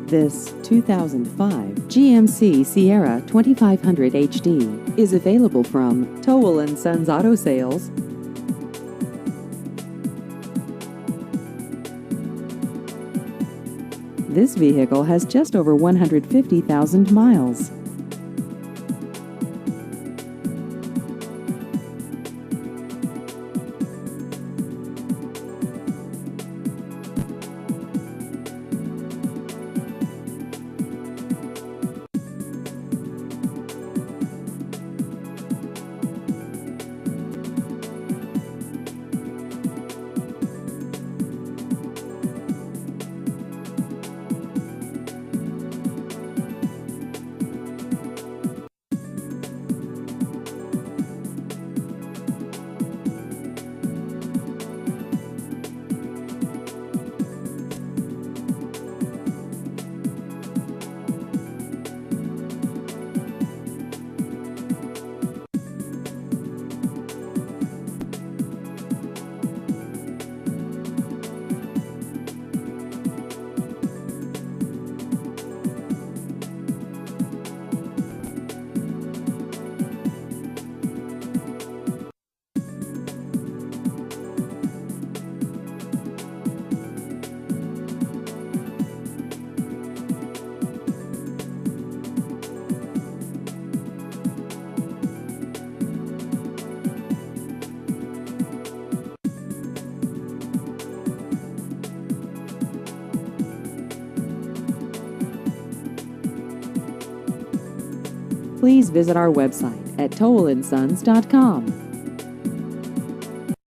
This 2005 GMC Sierra 2500 HD is available from Towle & Sons Auto Sales. This vehicle has just over 150,000 miles. Please visit our website at towleandsons.com.